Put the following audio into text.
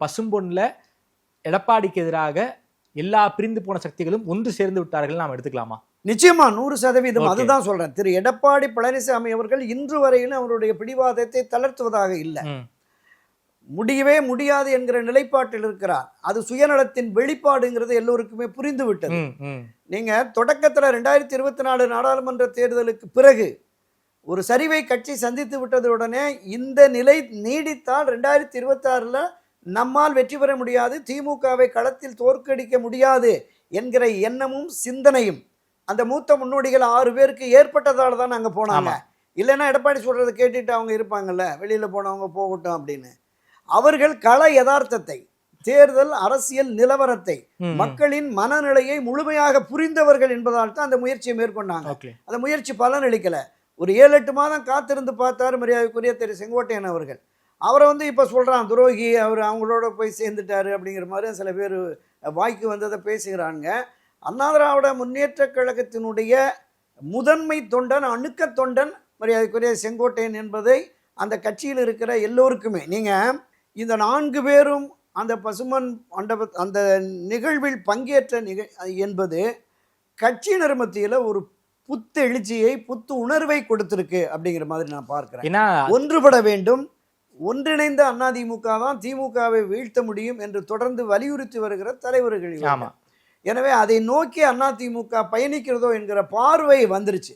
பசும்பொன்ல எடப்பாடிக்கு எதிராக எல்லா பிரிந்து போன சக்திகளும் ஒன்று சேர்ந்து விட்டார்கள் நாம் எடுத்துக்கலாமா? நிச்சயமா 100%. அதுதான் சொல்றேன். திரு எடப்பாடி பழனிசாமி அவர்கள் இன்று வரையிலும் அவருடைய பிடிவாதத்தை தளர்த்துவதாக இல்லை. முடியவே முடியாது என்கிற நிலைப்பாட்டில் இருக்கிறார். அது சுயநலத்தின் வெளிப்பாடுங்கிறது எல்லோருக்குமே புரிந்து விட்டது. நீங்க தொடக்கத்துல 2024 நாடாளுமன்ற தேர்தலுக்கு பிறகு ஒரு சரிவை கட்சி சந்தித்து விட்டது உடனே இந்த நிலை நீடித்தால் 2026 நம்மால் வெற்றி பெற முடியாது, திமுகவை களத்தில் தோற்கடிக்க முடியாது என்கிற எண்ணமும் சிந்தனையும் அந்த மூத்த முன்னோடிகள் 6 பேருக்கு ஏற்பட்டதால தான் அங்கே போனாங்க. இல்லைன்னா எடப்பாடி சொல்றதை கேட்டுட்டு அவங்க இருப்பாங்கல்ல, வெளியில போனவங்க போகட்டும் அப்படின்னு. அவர்கள் கள யதார்த்தத்தை, தேர்தல் அரசியல் நிலவரத்தை, மக்களின் மனநிலையை முழுமையாக புரிந்தவர்கள் என்பதால் தான் அந்த முயற்சியை மேற்கொண்டாங்க. அந்த முயற்சி பலனளிக்கல. ஒரு 7-8 மாதம் காத்திருந்து பார்த்தாரு மரியாதைக்குரிய திரு செங்கோட்டையன் அவர்கள். அவரை இப்போ சொல்றான் துரோகி, அவர் அவங்களோட போய் சேர்ந்துட்டாரு அப்படிங்கிற மாதிரி சில பேர் வாய்க்கு வந்ததை பேசுகிறாங்க. அண்ணா திராவிட முன்னேற்ற கழகத்தினுடைய முதன்மை தொண்டன், அணுக்க தொண்டன் மரியாதைக்குரிய செங்கோட்டையன் என்பதை அந்த கட்சியில் இருக்கிற எல்லோருக்குமே, நீங்கள் இந்த 4 பேரும் அந்த பசுமன் அந்த நிகழ்வில் பங்கேற்ற என்பது கட்சியினர் மத்தியில் ஒரு புத்து எழுச்சியை, புத்து உணர்வை கொடுத்திருக்கு அப்படிங்கிற மாதிரி நான் பார்க்கிறேன். ஒன்றுபட வேண்டும், ஒன்றிணைந்த அதிமுக தான் திமுகவை வீழ்த்த முடியும் என்று தொடர்ந்து வலியுறுத்தி வருகிற தலைவர்கள். எனவே அதை நோக்கி அதிமுக பயணிக்கிறதோ என்கிற பார்வை வந்துருச்சு.